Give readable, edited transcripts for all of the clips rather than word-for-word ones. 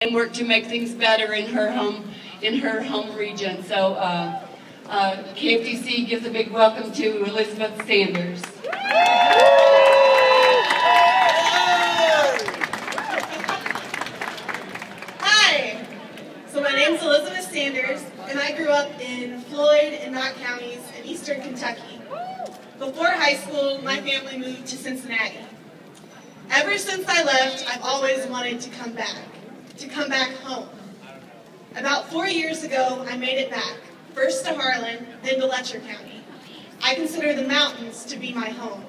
and work to make things better in her home region. So KFDC gives a big welcome to Elizabeth Sanders. Hi, so my name's Elizabeth Sanders, and I grew up in Floyd and Knott counties in eastern Kentucky. Before high school, my family moved to Cincinnati. Ever since I left, I've always wanted to come back home. About 4 years ago, I made it back, first to Harlan, then to Letcher County. I consider the mountains to be my home.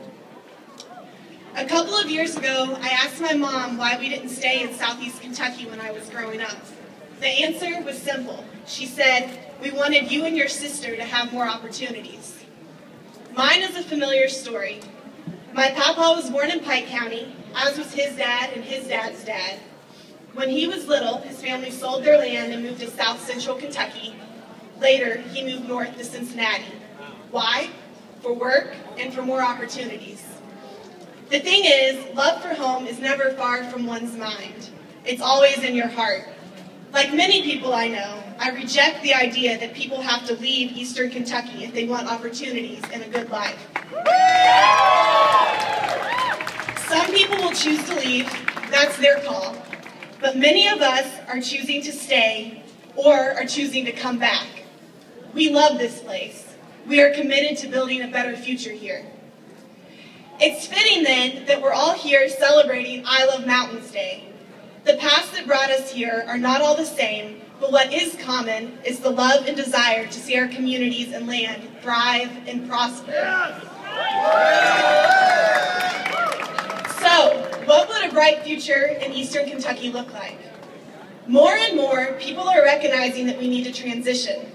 A couple of years ago, I asked my mom why we didn't stay in southeast Kentucky when I was growing up. The answer was simple. She said, "We wanted you and your sister to have more opportunities." Mine is a familiar story. My papa was born in Pike County, as was his dad and his dad's dad. When he was little, his family sold their land and moved to south central Kentucky. Later, he moved north to Cincinnati. Why? For work and for more opportunities. The thing is, love for home is never far from one's mind. It's always in your heart. Like many people I know, I reject the idea that people have to leave eastern Kentucky if they want opportunities and a good life. Some people will choose to leave, that's their call. But many of us are choosing to stay or are choosing to come back. We love this place. We are committed to building a better future here. It's fitting then that we're all here celebrating I Love Mountains Day. The paths that brought us here are not all the same, but what is common is the love and desire to see our communities and land thrive and prosper. So, what would a bright future in eastern Kentucky look like? More and more, people are recognizing that we need to transition.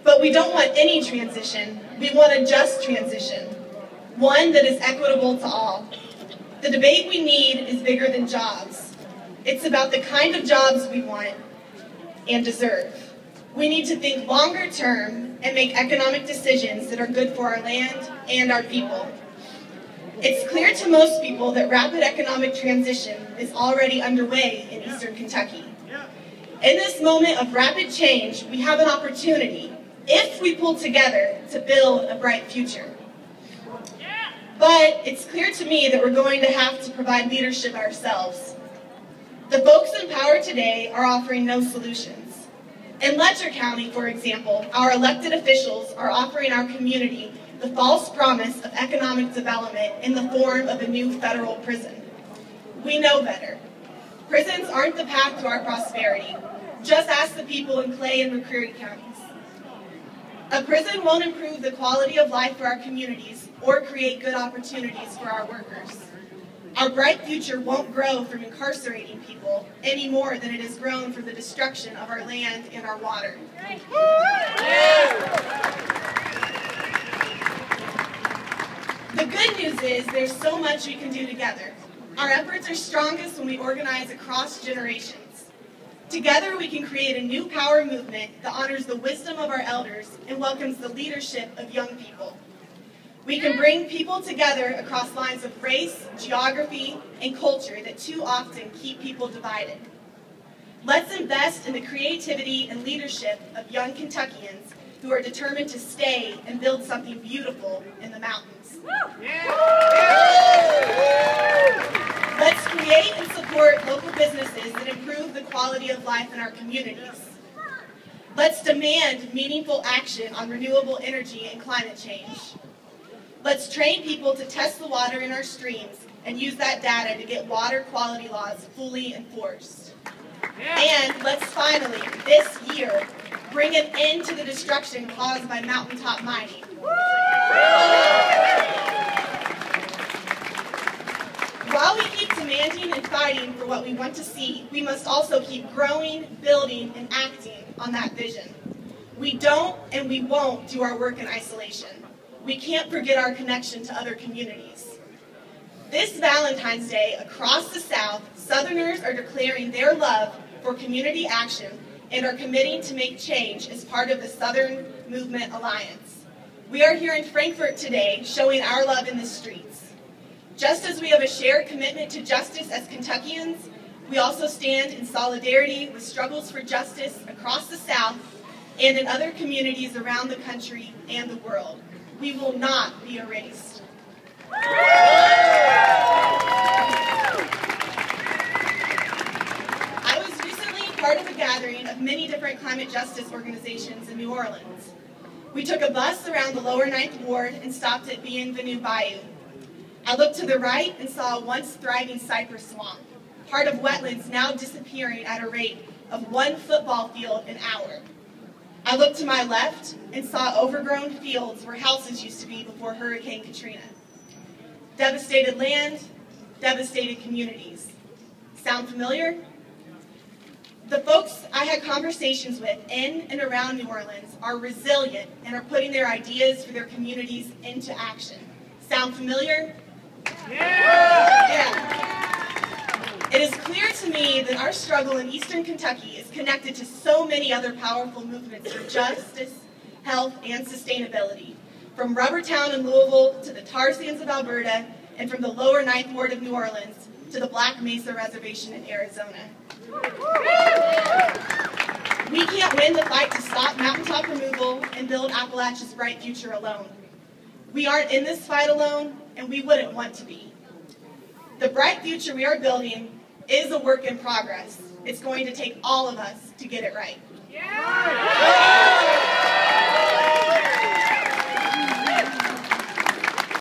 But we don't want any transition. We want a just transition. One that is equitable to all. The debate we need is bigger than jobs. It's about the kind of jobs we want and deserve. We need to think longer term and make economic decisions that are good for our land and our people. It's clear to most people that rapid economic transition is already underway in eastern Kentucky. In this moment of rapid change, we have an opportunity, if we pull together, to build a bright future. But it's clear to me that we're going to have to provide leadership ourselves. The folks in power today are offering no solutions. In Letcher County, for example, our elected officials are offering our community the false promise of economic development in the form of a new federal prison. We know better. Prisons aren't the path to our prosperity. Just ask the people in Clay and McCreary counties. A prison won't improve the quality of life for our communities or create good opportunities for our workers. Our bright future won't grow from incarcerating people any more than it has grown from the destruction of our land and our water. The good news is there's so much we can do together. Our efforts are strongest when we organize across generations. Together we can create a new power movement that honors the wisdom of our elders and welcomes the leadership of young people. We can bring people together across lines of race, geography, and culture that too often keep people divided. Let's invest in the creativity and leadership of young Kentuckians who are determined to stay and build something beautiful in the mountains. Let's create and support local businesses that improve the quality of life in our communities. Let's demand meaningful action on renewable energy and climate change. Let's train people to test the water in our streams and use that data to get water quality laws fully enforced. And let's finally, this year, bring an end to the destruction caused by mountaintop mining. While we keep demanding and fighting for what we want to see, we must also keep growing, building, and acting on that vision. We don't and we won't do our work in isolation. We can't forget our connection to other communities. This Valentine's Day, across the South, Southerners are declaring their love for community action and are committing to make change as part of the Southern Movement Alliance. We are here in Frankfort today showing our love in the streets. Just as we have a shared commitment to justice as Kentuckians, We also stand in solidarity with struggles for justice across the South and in other communities around the country and the world. We will not be erased. I was recently part of a gathering of many different climate justice organizations in New Orleans. We took a bus around the lower 9th Ward and stopped at Bienvenue Bayou. I looked to the right and saw a once thriving cypress swamp, part of wetlands now disappearing at a rate of 1 football field an hour. I looked to my left and saw overgrown fields where houses used to be before Hurricane Katrina. Devastated land, devastated communities. Sound familiar? The folks I had conversations with in and around New Orleans are resilient and are putting their ideas for their communities into action. Sound familiar? Yeah. It is clear to me that our struggle in Eastern Kentucky is connected to so many other powerful movements for justice, health, and sustainability. From Rubber Town in Louisville to the tar sands of Alberta, and from the lower 9th Ward of New Orleans to the Black Mesa Reservation in Arizona. We can't win the fight to stop mountaintop removal and build Appalachia's bright future alone. We aren't in this fight alone, and we wouldn't want to be. The bright future we are building is a work in progress. It's going to take all of us to get it right. Yeah!